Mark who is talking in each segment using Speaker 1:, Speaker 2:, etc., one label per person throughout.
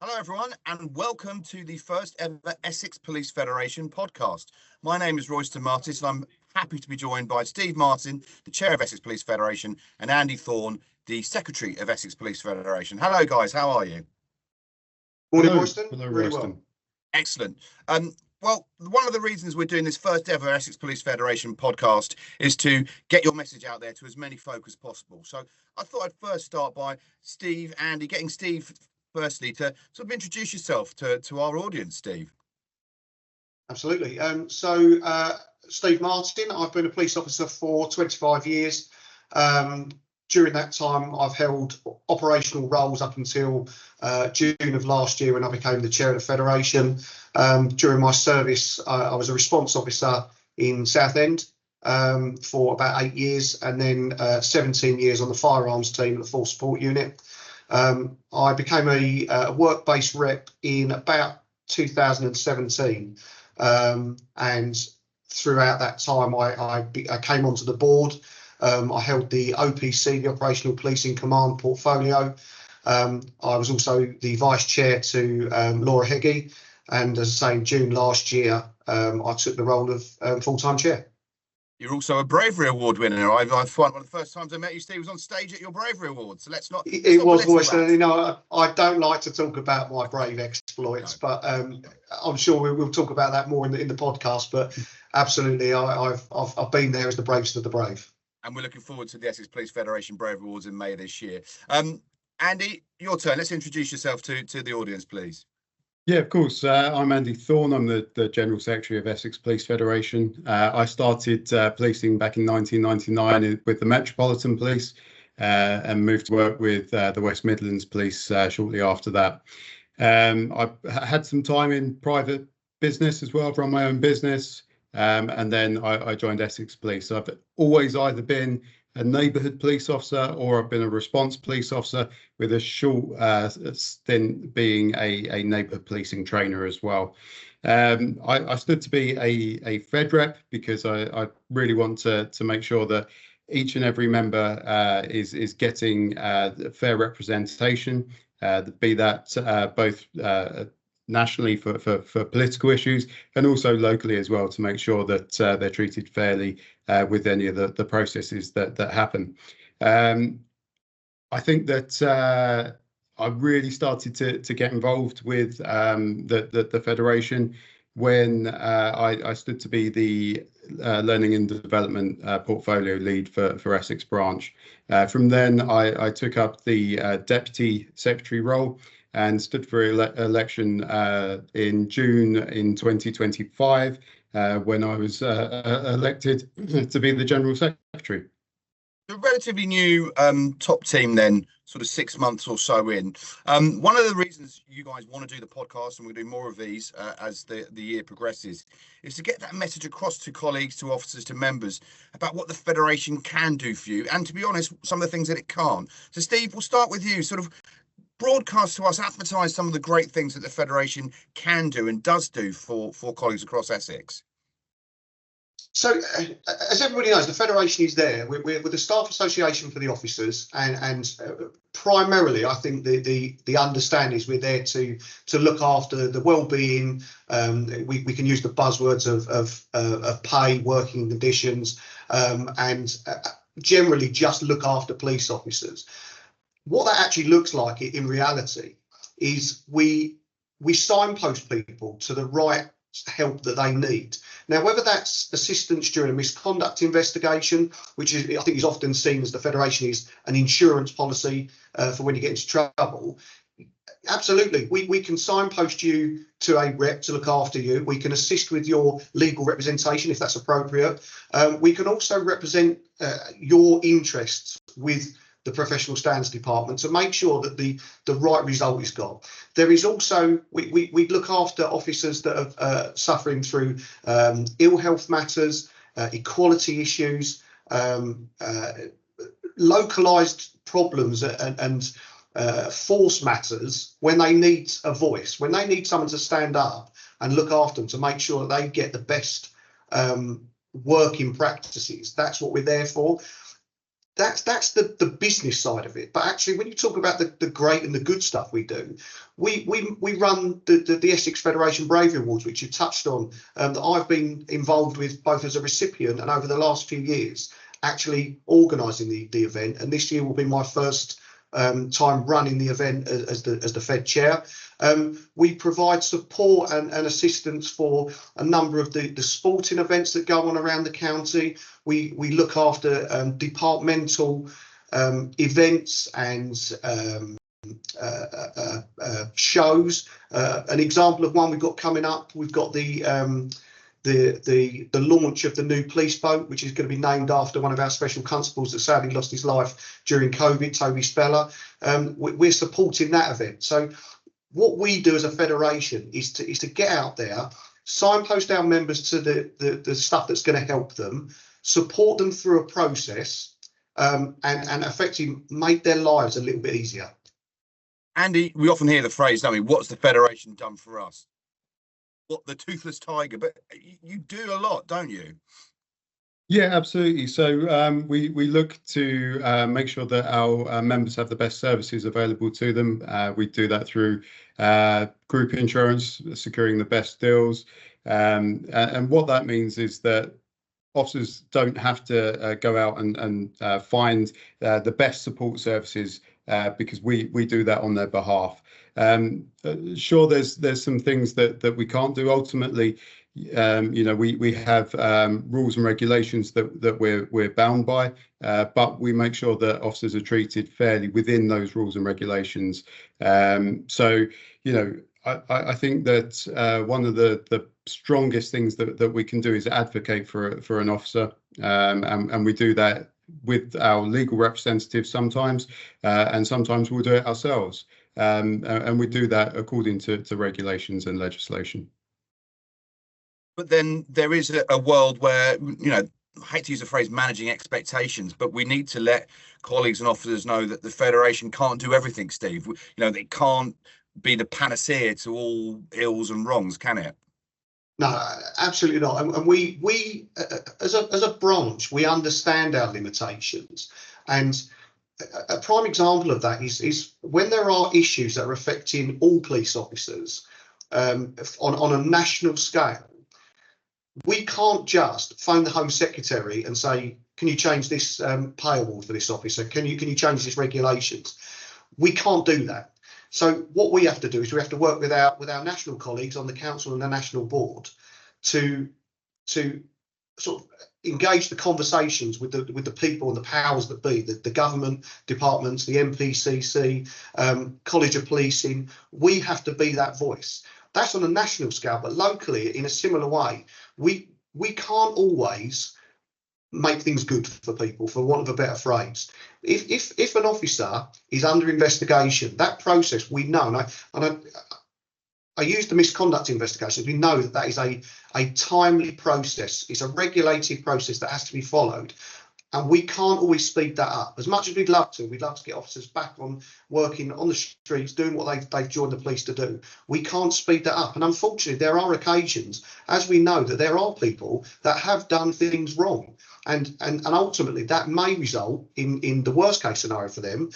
Speaker 1: Hello, everyone, and welcome to the first ever Essex Police Federation podcast. My name is Royston Martis, and I'm happy to be joined by Steve Martin, the chair of Essex Police Federation, and Andy Thorn, the secretary of Essex Police Federation. Hello, guys. How are you?
Speaker 2: Morning, Royston.
Speaker 3: Hello,
Speaker 2: really
Speaker 3: Royston.
Speaker 2: well.
Speaker 1: Excellent. Well, one of the reasons we're doing this first ever Essex Police Federation podcast is to get your message out there to as many folk as possible. So I thought I'd first start by Steve, Andy, getting Steve firstly to sort of introduce yourself to our audience, Steve.
Speaker 2: Absolutely. Steve Martin, I've been a police officer for 25 years. During that time, I've held operational roles up until June of last year when I became the chair of the Federation. During my service, I was a response officer in Southend for about 8 years, and then 17 years on the firearms team at the Force Support Unit. I became a work-based rep in about 2017, and throughout that time I came onto the board. I held the OPC, the Operational Policing Command portfolio. I was also the vice chair to Laura Heggie, and as I say, in June last year, I took the role of full-time chair.
Speaker 1: You're also a Bravery Award winner. I find one of the first times I met you, Steve, was on stage at your Bravery Award. So let's not.
Speaker 2: It was Royston. You know, I don't like to talk about my brave exploits, but I'm sure we'll talk about that more in the podcast. But absolutely, I've been there as the bravest of the brave.
Speaker 1: And we're looking forward to the Essex Police Federation Bravery Awards in May this year. Andy, your turn. Let's introduce yourself to the audience, please.
Speaker 3: Yeah, of course. I'm Andy Thorn. I'm the General Secretary of Essex Police Federation. I started policing back in 1999 with the Metropolitan Police and moved to work with the West Midlands Police shortly after that. I had some time in private business as well, run my own business, and then I joined Essex Police. So I've always either been a neighbourhood police officer or I've been a response police officer, with a short stint being a neighbourhood policing trainer as well. I stood to be a Fed rep because I really want to make sure that each and every member is getting fair representation, be that both nationally for political issues and also locally as well, to make sure that they're treated fairly with any of the processes that happen. I think that I really started to get involved with the Federation when I stood to be the Learning and Development portfolio lead for Essex branch. From then I took up the Deputy Secretary role and stood for election in June in 2025 when I was elected to be the General Secretary.
Speaker 1: A relatively new top team then, sort of 6 months or so in. One of the reasons you guys want to do the podcast, and we'll do more of these as the year progresses, is to get that message across to colleagues, to officers, to members about what the Federation can do for you, and to be honest, some of the things that it can't. So Steve, we'll start with you. Sort of broadcast to us, advertise some of the great things that the Federation can do and does do for colleagues across Essex.
Speaker 2: So, as everybody knows, the Federation is there. We're the staff association for the officers, and primarily, I think the understanding is we're there to look after the well-being. We can use the buzzwords of pay, working conditions, and generally just look after police officers. What that actually looks like in reality is we signpost people to the right help that they need. Now, whether that's assistance during a misconduct investigation, which is, I think, is often seen as the Federation is an insurance policy for when you get into trouble. Absolutely, we can signpost you to a rep to look after you. We can assist with your legal representation if that's appropriate. We can also represent your interests with the professional standards department to make sure that the right result is got. There is also, we look after officers that are suffering through ill health matters, equality issues, localised problems and force matters when they need a voice, when they need someone to stand up and look after them to make sure that they get the best working practices. That's what we're there for. that's the business side of it. But actually, when you talk about the great and the good stuff we do, we run the Essex Federation Bravery Awards, which you touched on, that I've been involved with both as a recipient and over the last few years, actually organising the event. And this year will be my first time running the event as the Fed chair. We provide support and assistance for a number of the sporting events that go on around the county. We look after departmental events and shows. An example of one we've got coming up, we've got the launch of the new police boat, which is going to be named after one of our special constables that sadly lost his life during COVID, Toby Speller. We're supporting that event. So what we do as a federation is to get out there, signpost our members to the stuff that's going to help them, support them through a process, and effectively make their lives a little bit easier.
Speaker 1: Andy, we often hear the phrase, don't we? What's the federation done for us? What, the toothless tiger? But you do a lot, don't you?
Speaker 3: Yeah, absolutely. So we look to make sure that our members have the best services available to them. We do that through group insurance, securing the best deals. And what that means is that officers don't have to go out and find the best support services because we do that on their behalf. Sure, there's some things that we can't do. Ultimately, we have rules and regulations that we're bound by, but we make sure that officers are treated fairly within those rules and regulations. So I think that one of the strongest things that we can do is advocate for an officer, and we do that with our legal representatives sometimes, and sometimes we'll do it ourselves. And we do that according to regulations and legislation.
Speaker 1: But then there is a world where, I hate to use the phrase managing expectations, but we need to let colleagues and officers know that the Federation can't do everything, Steve. They can't be the panacea to all ills and wrongs, can it?
Speaker 2: No, absolutely not. And we as a branch, we understand our limitations. And a prime example of that is when there are issues that are affecting all police officers on a national scale. We can't just phone the Home Secretary and say, can you change this pay award for this officer? Can you change these regulations? We can't do that. So what we have to do is we have to work with our national colleagues on the council and the national board to sort of engage the conversations with the people and the powers that be, the government departments, the MPCC, College of Policing. We have to be that voice. That's on a national scale, but locally, in a similar way, we can't always make things good for people, for want of a better phrase. If an officer is under investigation, that process we know, and I use the misconduct investigation. We know that is a timely process. It's a regulated process that has to be followed. And we can't always speed that up. As much as we'd love to get officers back on working on the streets, doing what they've joined the police to do. We can't speed that up. And unfortunately, there are occasions, as we know, that there are people that have done things wrong. And ultimately, that may result in the worst case scenario for them,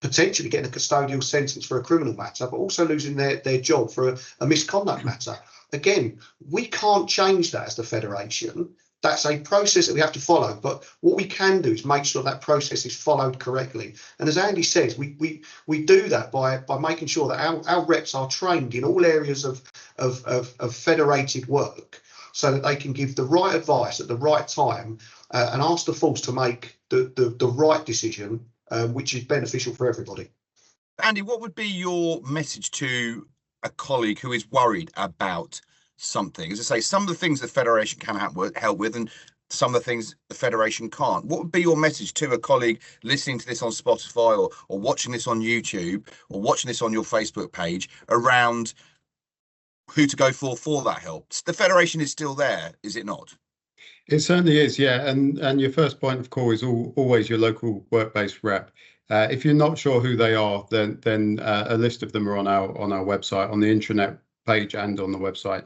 Speaker 2: potentially getting a custodial sentence for a criminal matter, but also losing their job for a misconduct matter. Again, we can't change that as the Federation. That's a process that we have to follow. But what we can do is make sure that process is followed correctly. And as Andy says, we do that by making sure that our reps are trained in all areas of federated work, so that they can give the right advice at the right time and ask the force to make the right decision, which is beneficial for everybody.
Speaker 1: Andy, what would be your message to a colleague who is worried about something? As I say, some of the things the Federation can help with, and some of the things the Federation can't. What would be your message to a colleague listening to this on Spotify or watching this on YouTube or watching this on your Facebook page around who to go for that help? The Federation is still there, is it not?
Speaker 3: It certainly is, yeah. And your first point of call is always your local work-based rep. If you're not sure who they are, then a list of them are on our website, on the intranet page and on the website.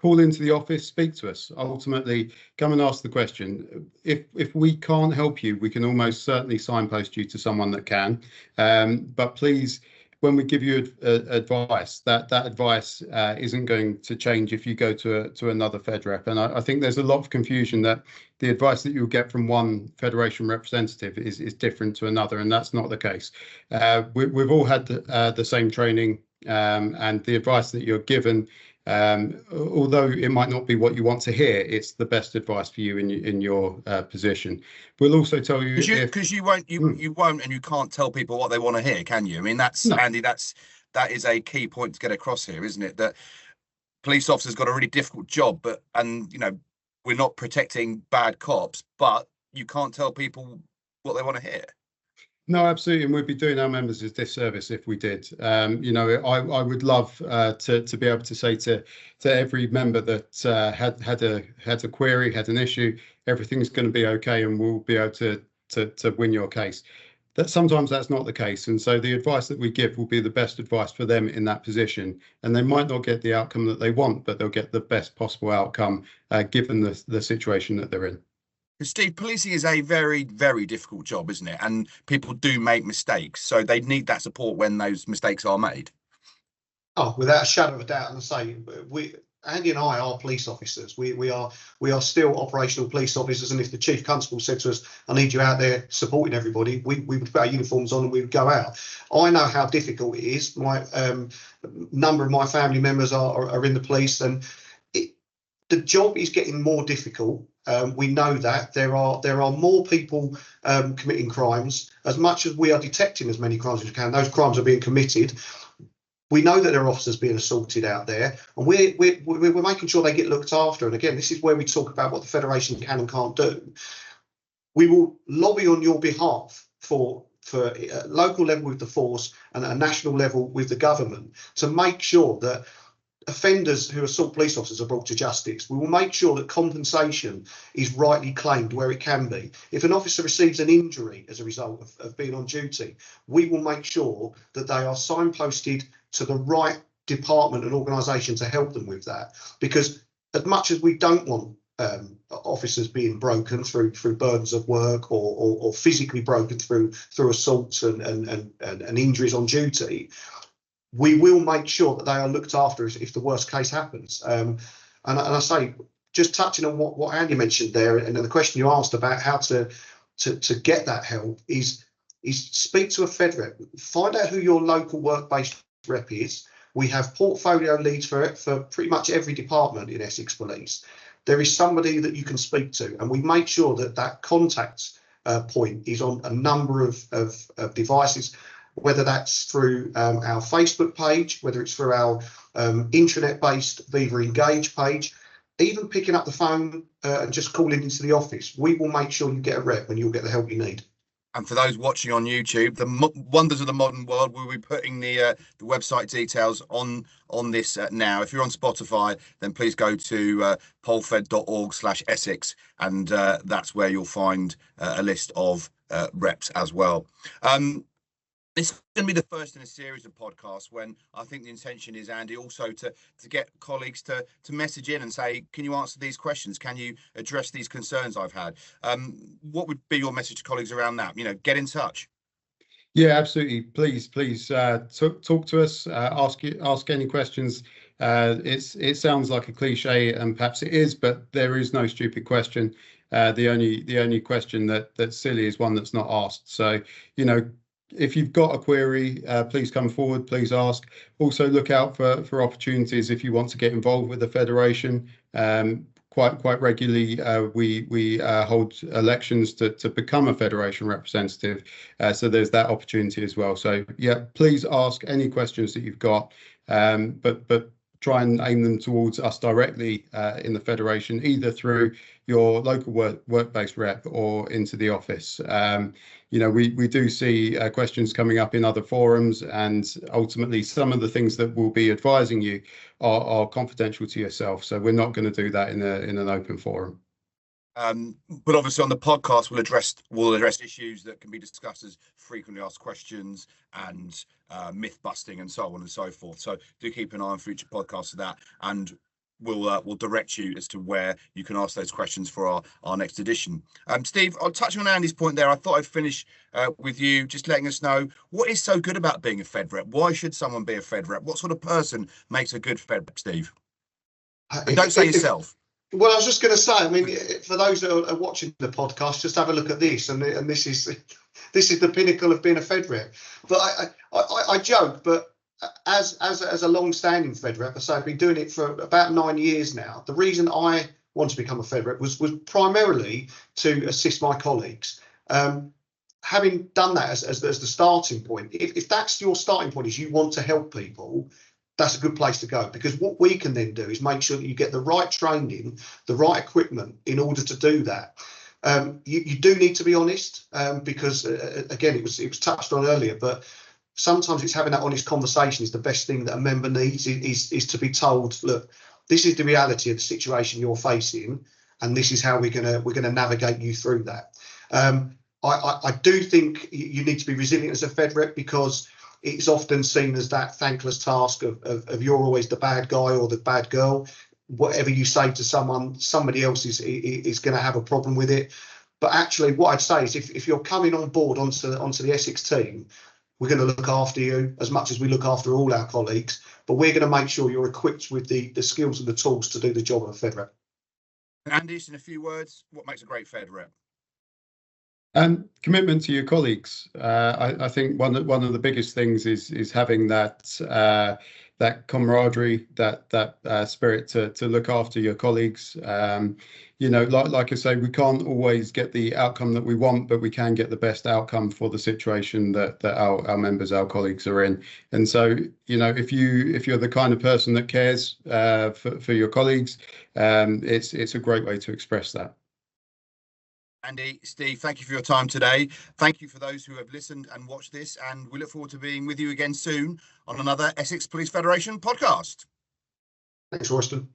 Speaker 3: call into the office, speak to us. Ultimately, come and ask the question. If we can't help you, we can almost certainly signpost you to someone that can. But please, when we give you advice, that advice isn't going to change if you go to another Fed rep. And I think there's a lot of confusion that the advice that you'll get from one Federation representative is different to another, and that's not the case. We've all had the same training, and the advice that you're given, although it might not be what you want to hear, it's the best advice for you in your position. We'll also tell you
Speaker 1: because you won't and you can't tell people what they want to hear, can you? I mean, that's no. Andy, that is a key point to get across here, isn't it? That police officers got a really difficult job, and we're not protecting bad cops, but you can't tell people what they want to hear.
Speaker 3: No, absolutely, and we'd be doing our members a disservice if we did. I would love to be able to say to every member that had a query, had an issue, everything's going to be okay, and we'll be able to win your case. That sometimes that's not the case, and so the advice that we give will be the best advice for them in that position, and they might not get the outcome that they want, but they'll get the best possible outcome given the situation that they're in.
Speaker 1: Because Steve, policing is a very, very difficult job, isn't it? And people do make mistakes, so they need that support when those mistakes are made.
Speaker 2: Oh, without a shadow of a doubt, and I say Andy and I are police officers. We are still operational police officers, and if the chief constable said to us, "I need you out there supporting everybody," we would put our uniforms on and we would go out. I know how difficult it is. My number of my family members are in the police, and the job is getting more difficult. We know that there are more people committing crimes. As much as we are detecting as many crimes as we can, those crimes are being committed. We know that there are officers being assaulted out there, and we're making sure they get looked after. And again, this is where we talk about what the Federation can and can't do. We will lobby on your behalf for a local level with the force and at a national level with the government to make sure that offenders who assault police officers are brought to justice. We will make sure that compensation is rightly claimed where it can be. If an officer receives an injury as a result of being on duty, we will make sure that they are signposted to the right department and organisation to help them with that. Because as much as we don't want officers being broken through burdens of work or physically broken through assaults and injuries on duty, we will make sure that they are looked after if the worst case happens. And I say, just touching on what Andy mentioned there, and then the question you asked about how to get that help is speak to a Fed rep, find out who your local work-based rep is. We have portfolio leads for pretty much every department in Essex Police. There is somebody that you can speak to, and we make sure that contact point is on a number of devices, whether that's through our Facebook page, whether it's through our intranet-based Viva Engage page, even picking up the phone and just calling into the office. We will make sure you get a rep and you'll get the help you need.
Speaker 1: And for those watching on YouTube, the wonders of the modern world, we'll be putting the website details on this now. If you're on Spotify, then please go to polfed.org/Essex, and that's where you'll find a list of reps as well. This is going to be the first in a series of podcasts when I think the intention is, Andy, also to get colleagues to message in and say, can you answer these questions? Can you address these concerns I've had? What would be your message to colleagues around that? Get in touch.
Speaker 3: Yeah, absolutely. Please talk to us, ask any questions. It sounds like a cliche, and perhaps it is, but there is no stupid question. The only question that's silly is one that's not asked. So, if you've got a query, please come forward, please ask. Also look out for opportunities if you want to get involved with the Federation. Quite regularly, we hold elections to become a Federation representative. So there's that opportunity as well. So yeah, please ask any questions that you've got, but try and aim them towards us directly in the Federation, either through your local work-based rep or into the office. We do see questions coming up in other forums, and ultimately some of the things that we'll be advising you are confidential to yourself. So we're not going to do that in an open forum.
Speaker 1: But obviously on the podcast, we'll address issues that can be discussed as frequently asked questions and myth busting and so on and so forth. So do keep an eye on future podcasts of that. And will direct you as to where you can ask those questions for our next edition. Steve, I'll touch on Andy's point there. I thought I'd finish with you just letting us know what is so good about being a Fed rep. Why should someone be a Fed rep? What sort of person makes a good Fed rep, Steve? And don't say yourself.
Speaker 2: Well, I was just going to say, I mean, for those that are watching the podcast, just have a look at this, and this is the pinnacle of being a Fed rep. But I joke, but as a long-standing Fed rep, so I've been doing it for about 9 years now. The reason I wanted to become a Fed rep was primarily to assist my colleagues. Having done that as the starting point, if that's your starting point, is you want to help people, that's a good place to go, because what we can then do is make sure that you get the right training, the right equipment in order to do that. You do need to be honest, because again, it was touched on earlier, but sometimes it's having that honest conversation is the best thing that a member needs, is to be told, look, this is the reality of the situation you're facing, and this is how we're gonna navigate you through that. I do think you need to be resilient as a Fed rep, because it's often seen as that thankless task of you're always the bad guy or the bad girl. Whatever you say to someone, somebody else is going to have a problem with it. But actually, what I'd say is if you're coming on board onto the Essex team, we're going to look after you as much as we look after all our colleagues. But we're going to make sure you're equipped with the skills and the tools to do the job of a Fed rep.
Speaker 1: Andy, in a few words, what makes a great Fed rep?
Speaker 3: Commitment to your colleagues. I think one of the biggest things is having that camaraderie, that spirit to look after your colleagues. Like I say, we can't always get the outcome that we want, but we can get the best outcome for the situation that our members, our colleagues are in. And so, if you're the kind of person that cares for your colleagues, it's a great way to express that.
Speaker 1: Andy, Steve, thank you for your time today. Thank you for those who have listened and watched this, and we look forward to being with you again soon on another Essex Police Federation podcast.
Speaker 2: Thanks, Royston.